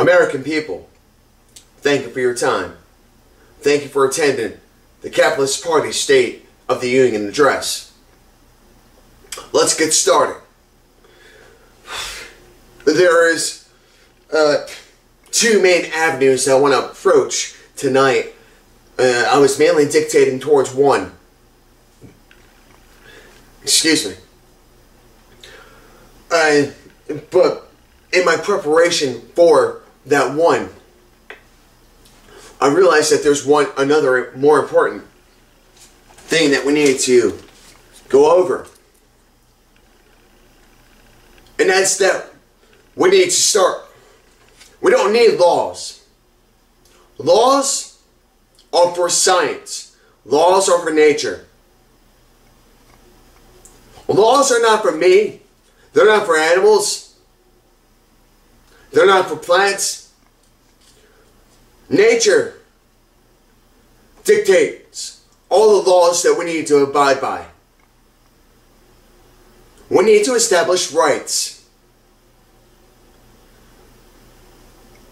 American people, thank you for your time. Thank you for attending the Capitalist Party State of the Union address. Let's get started. There is two main avenues I want to approach tonight. I was mainly dictating towards one. Excuse me. But in my preparation for that one, I realized that there's another more important thing that we need to go over. And that's that we need to start. We don't need laws. Laws are for science. Laws are for nature. Laws are not for me. They're not for animals. They're not for plants. Nature dictates all the laws that we need to abide by. We need to establish rights.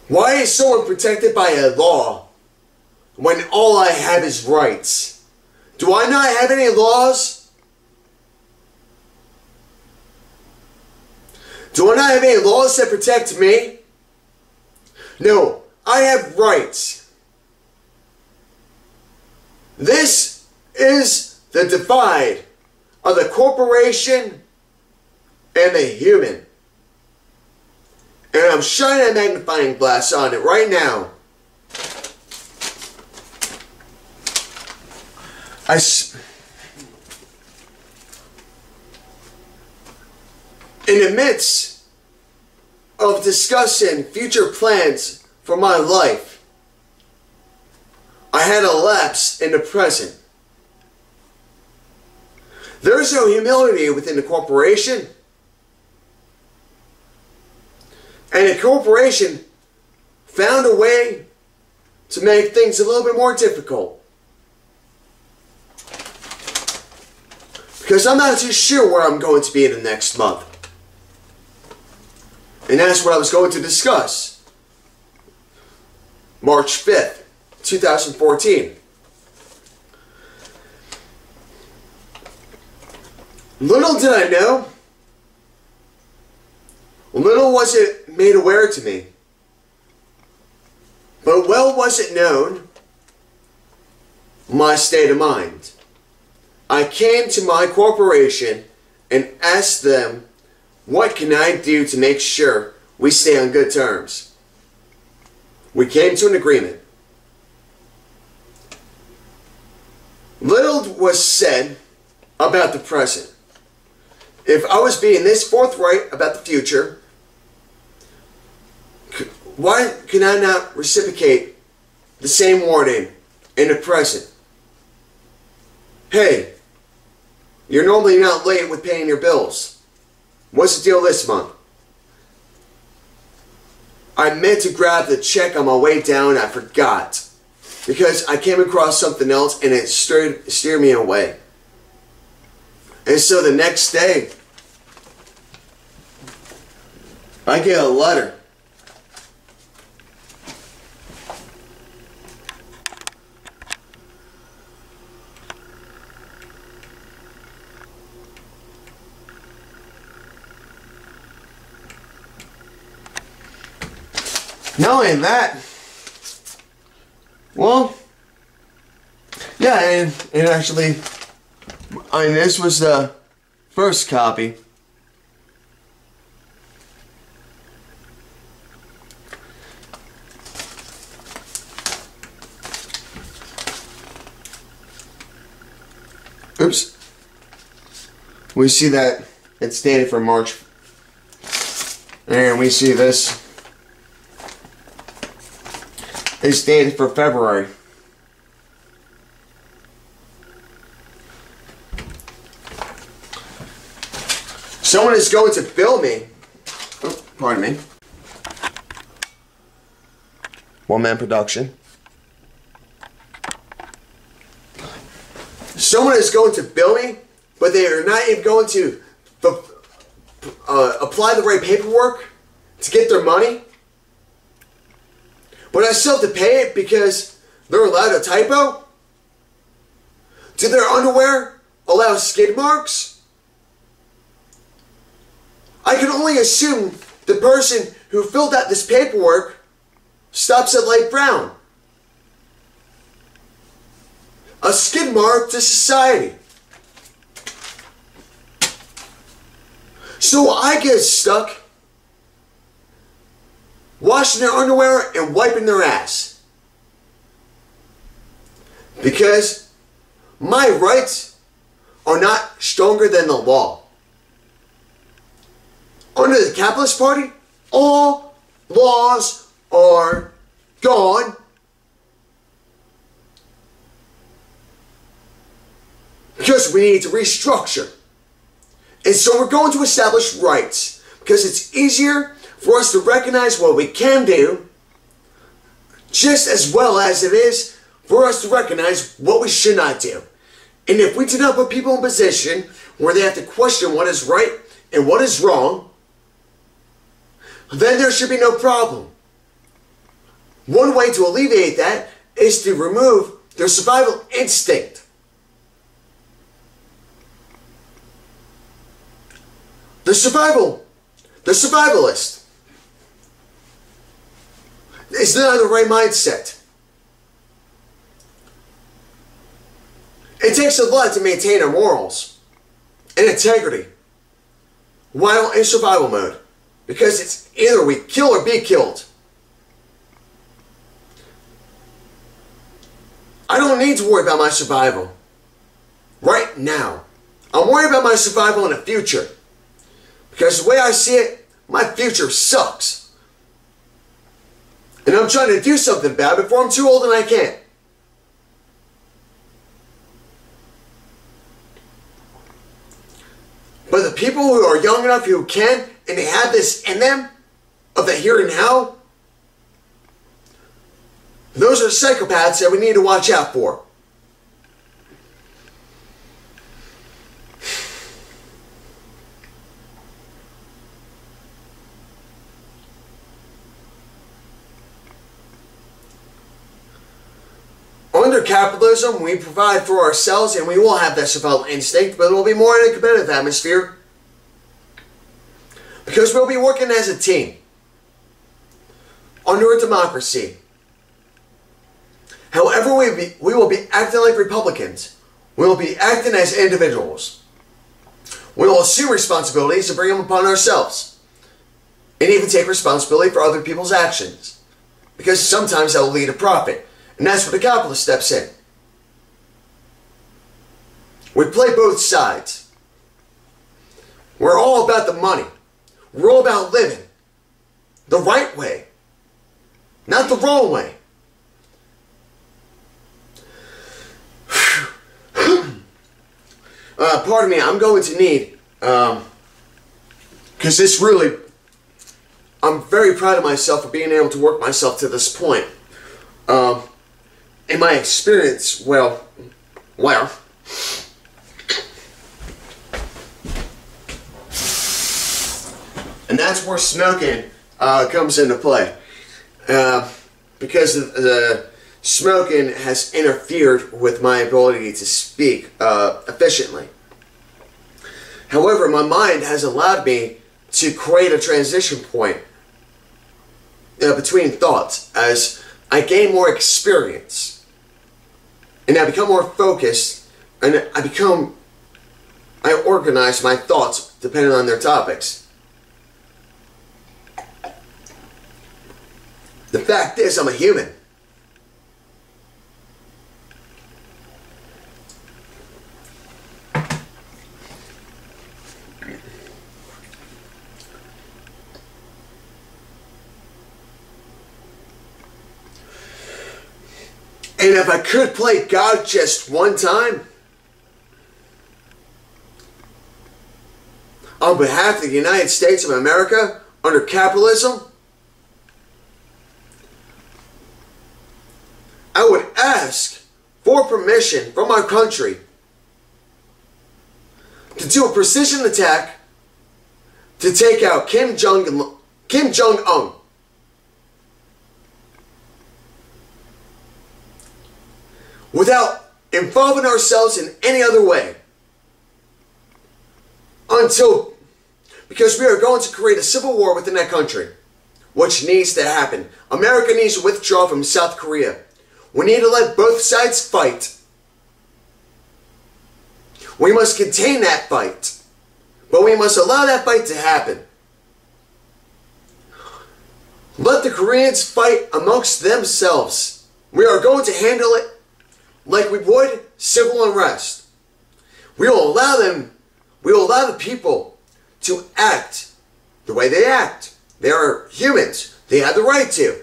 Why is someone protected by a law when all I have is rights? Do I not have any laws? Do I not have any laws that protect me? No, I have rights. This is the divide of the corporation and the human. And I'm shining a magnifying glass on it right now. In the midst of discussing future plans for my life, I had a lapse in the present. There is no humility within the corporation. And the corporation found a way to make things a little bit more difficult. Because I'm not too sure where I'm going to be in the next month. And that's what I was going to discuss. March 5th, 2014. Little did I know, little was it made aware to me, but well was it known, my state of mind. I came to my corporation and asked them, what can I do to make sure we stay on good terms? We came to an agreement. Little was said about the present. If I was being this forthright about the future, why can I not reciprocate the same warning in the present? Hey, you're normally not late with paying your bills. What's the deal this month? I meant to grab the check on my way down, I forgot. Because I came across something else and it steered me away. And so the next day, I get a letter. Not only that, well, yeah, and actually, I mean, this was the first copy. Oops. We see that it's dated for March. And we see this. It's dated for February. Someone is going to bill me. Oh, pardon me. One-man production. Someone is going to bill me, but they are not even going to apply the right paperwork to get their money. but I still have to pay it because they're allowed a typo? Do their underwear allow skid marks? I can only assume the person who filled out this paperwork stops at light brown. A skid mark to society. So I get stuck washing their underwear and wiping their ass. Because my rights are not stronger than the law. Under the Capitalist Party, all laws are gone. Because we need to restructure. And so we're going to establish rights. Because it's easier for us to recognize what we can do, just as well as it is for us to recognize what we should not do. And if we do not put people in a position where they have to question what is right and what is wrong, then there should be no problem. One way to alleviate that is to remove their survival instinct. The survivalist is not the right mindset. It takes a lot to maintain our morals and integrity while in survival mode, because it's either we kill or be killed. I don't need to worry about my survival right now. I'm worried about my survival in the future. Because the way I see it, my future sucks. And I'm trying to do something about it before I'm too old and I can't. But the people who are young enough who can, and they have this in them, of the here and now, those are psychopaths that we need to watch out for. Under capitalism, we provide for ourselves and we will have that survival instinct, but it will be more in a competitive atmosphere. Because we'll be working as a team. Under a democracy. However, we will be acting like Republicans. We will be acting as individuals. We will assume responsibilities and bring them upon ourselves. And even take responsibility for other people's actions. Because sometimes that will lead to profit. And that's where the capitalist steps in. We play both sides. We're all about the money. We're all about living the right way, not the wrong way. Pardon me, I'm going to need, because this really, I'm very proud of myself for being able to work myself to this point. In my experience, well, and that's where smoking comes into play, because the smoking has interfered with my ability to speak efficiently. However, my mind has allowed me to create a transition point between thoughts as I gain more experience. And I become more focused, and I organize my thoughts depending on their topics. The fact is, I'm a human. And if I could play God just one time, on behalf of the United States of America, under capitalism, I would ask for permission from our country to do a precision attack to take out Kim Jong-un. without involving ourselves in any other way. Because we are going to create a civil war within that country, which needs to happen. America needs to withdraw from South Korea. We need to let both sides fight. We must contain that fight, but we must allow that fight to happen. Let the Koreans fight amongst themselves. We are going to handle it like we would civil unrest. We will allow the people to act the way they act. They are humans. They have the right to.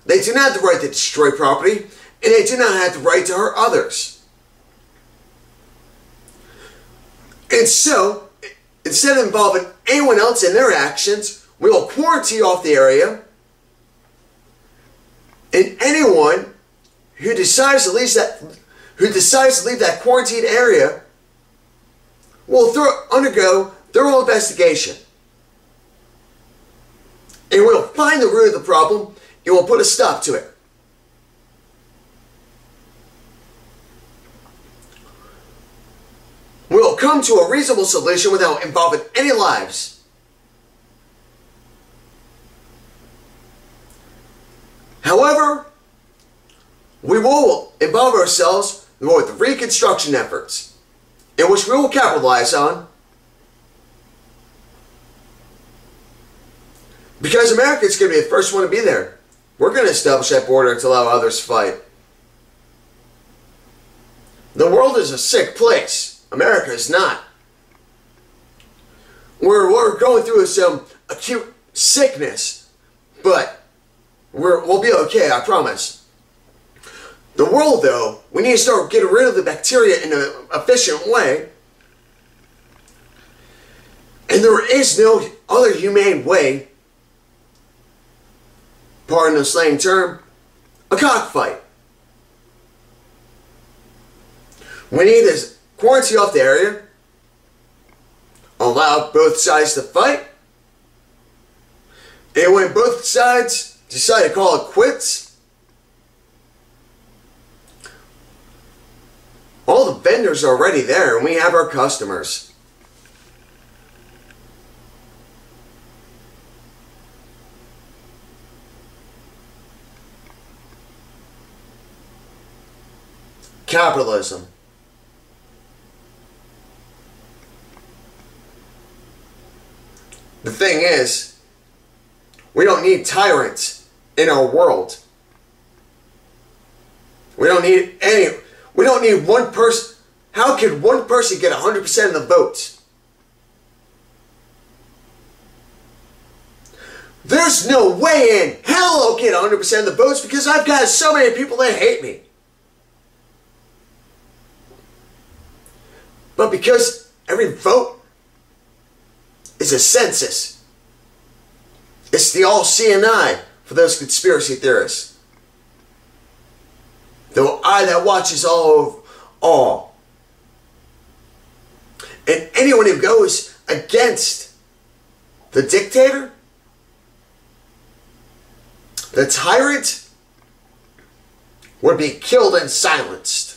They do not have the right to destroy property, and they do not have the right to hurt others. And so, instead of involving anyone else in their actions, we will quarantine off the area, and anyone who decides to leave that quarantined area will undergo thorough investigation. And we'll find the root of the problem, and we'll put a stop to it. We'll come to a reasonable solution without involving any lives. However, we will involve ourselves with reconstruction efforts, in which we will capitalize on, because America is going to be the first one to be there. We're going to establish that border to allow others to fight. The world is a sick place. America is not. We're going through some acute sickness, but we'll be okay, I promise. The world, though, we need to start getting rid of the bacteria in an efficient way. And there is no other humane way, pardon the slang term, a cockfight. We need to quarantine off the area, allow both sides to fight, and when both sides decide to call it quits, all the vendors are already there and we have our customers. Capitalism. The thing is, we don't need tyrants in our world. We don't need one person. How could one person get 100% of the votes? There's no way in hell I'll get 100% of the votes because I've got so many people that hate me. But because every vote is a census. It's the all-seeing eye for those conspiracy theorists. The eye that watches all. And anyone who goes against the dictator, the tyrant, would be killed and silenced.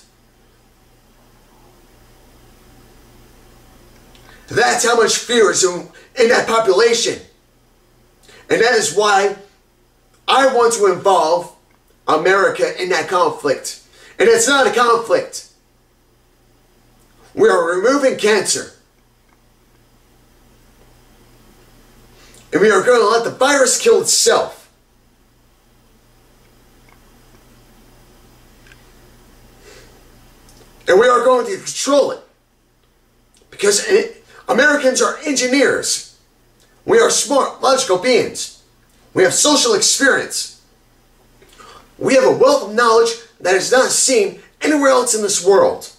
That's how much fear is in that population. And that is why I want to involve America in that conflict. And it's not a conflict. We are removing cancer. And we are going to let the virus kill itself. And we are going to control it. Because Americans are engineers. We are smart, logical beings. We have social experience. We have a wealth of knowledge that is not seen anywhere else in this world.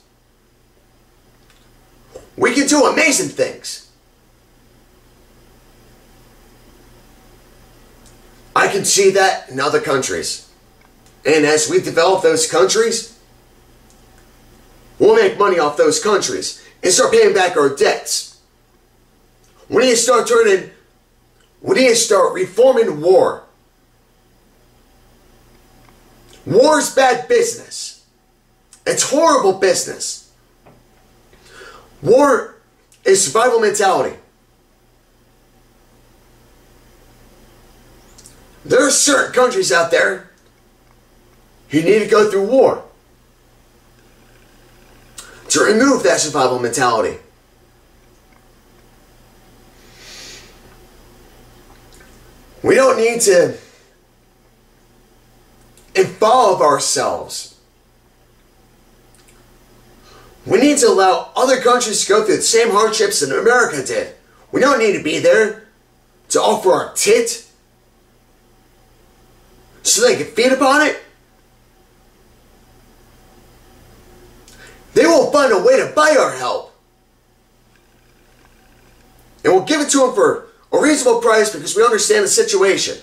We can do amazing things. I can see that in other countries. And as we develop those countries, we'll make money off those countries and start paying back our debts. We need to start reforming war. War is bad business. It's horrible business. War is survival mentality. There are certain countries out there who need to go through war to remove that survival mentality. We don't need to involve ourselves. We need to allow other countries to go through the same hardships that America did. We don't need to be there to offer our tit so they can feed upon it. They will find a way to buy our help. And we'll give it to them for a reasonable price because we understand the situation.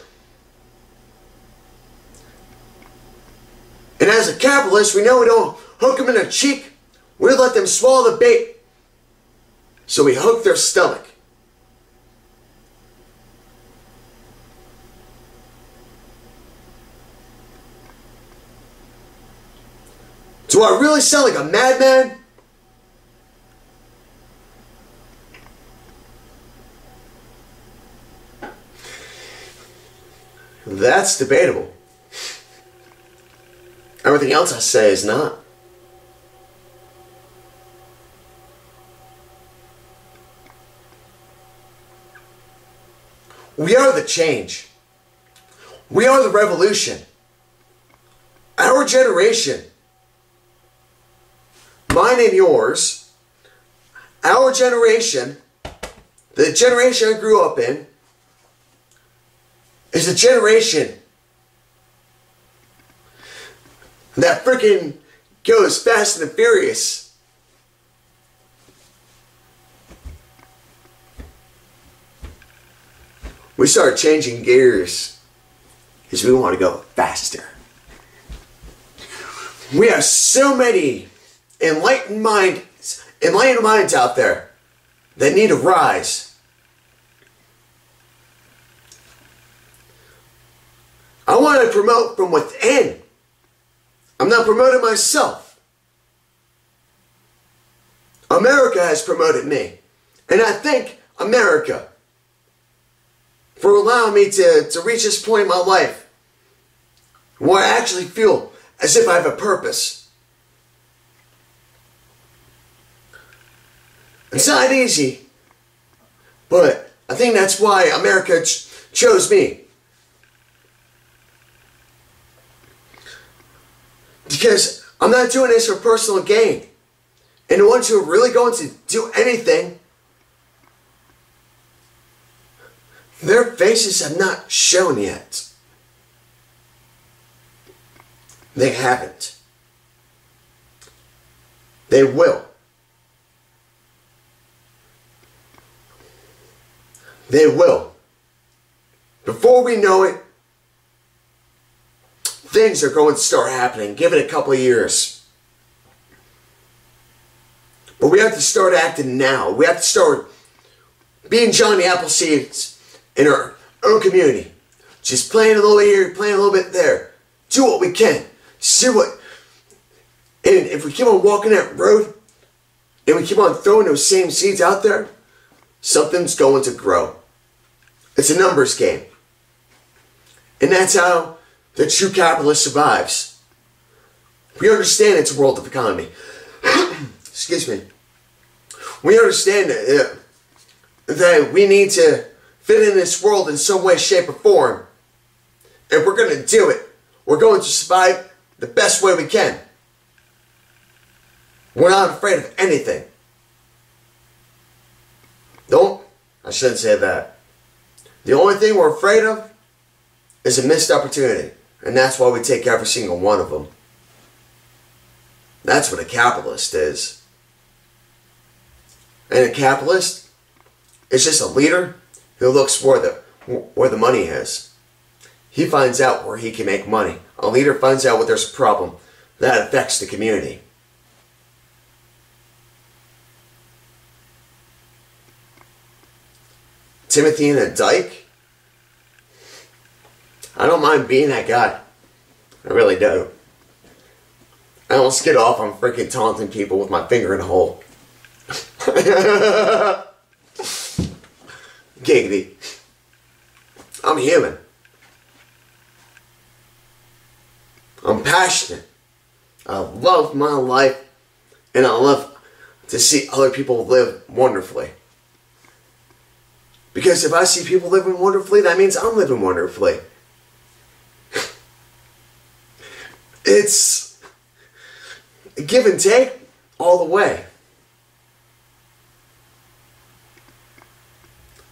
And as a capitalist, we know we don't hook them in the cheek. We let them swallow the bait. So we hook their stomach. Do I really sound like a madman? That's debatable. Everything else I say is not. We are the change. We are the revolution. Our generation, mine and yours, our generation, the generation I grew up in, is a generation that freaking goes fast and furious. We start changing gears because we want to go faster. We have so many enlightened minds out there that need to rise. I want to promote from within. I'm not promoting myself. America has promoted me. And I thank America for allowing me to reach this point in my life where I actually feel as if I have a purpose. It's not easy, but I think that's why America chose me. Because I'm not doing this for personal gain. And the ones who are really going to do anything, their faces have not shown yet. They haven't. They will. They will. Before we know it, things are going to start happening. Give it a couple of years. But we have to start acting now. We have to start being Johnny Appleseeds in our own community. Just playing a little here, playing a little bit there. Do what we can. See what... And if we keep on walking that road, and we keep on throwing those same seeds out there, something's going to grow. It's a numbers game. And that's how the true capitalist survives. We understand it's a world of economy. Excuse me. We understand that we need to fit in this world in some way, shape, or form. And we're going to do it. We're going to survive the best way we can. We're not afraid of anything. I shouldn't say that. The only thing we're afraid of is a missed opportunity. And that's why we take every single one of them. That's what a capitalist is. And a capitalist is just a leader who looks where the money is. He finds out where he can make money. A leader finds out where there's a problem that affects the community. Timothy and a Dyke? I don't mind being that guy. I really don't. I almost get off on freaking taunting people with my finger in a hole. Giggity. I'm human. I'm passionate. I love my life, and I love to see other people live wonderfully. Because if I see people living wonderfully, that means I'm living wonderfully. It's a give and take all the way.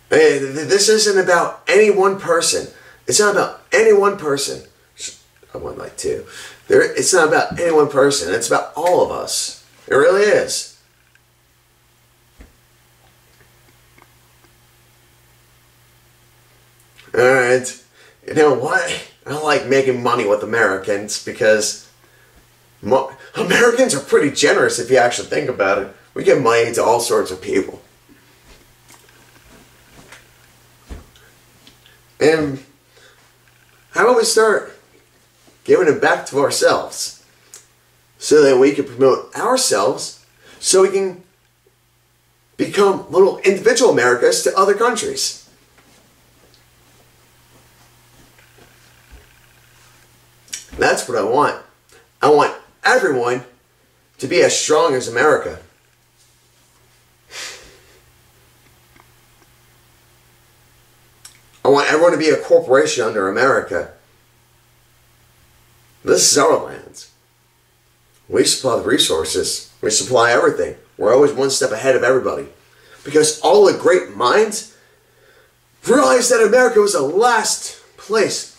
This isn't about any one person. It's not about any one person. I went like two. It's not about any one person. It's about all of us. It really is. Alright. You know what? I like making money with Americans because Americans are pretty generous if you actually think about it. We give money to all sorts of people. And how about we start giving it back to ourselves so that we can promote ourselves so we can become little individual Americas to other countries. That's what I want. I want everyone to be as strong as America. I want everyone to be a corporation under America. This is our land. We supply the resources. We supply everything. We're always one step ahead of everybody. Because all the great minds realized that America was the last place.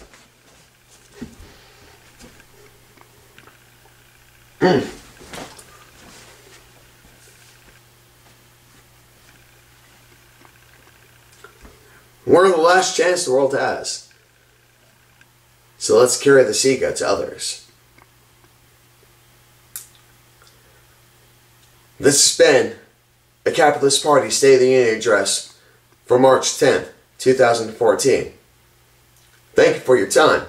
We're the last chance the world has. So let's carry the ego to others. This has been a Capitalist Party State of the Union address for March 10th, 2014. Thank you for your time.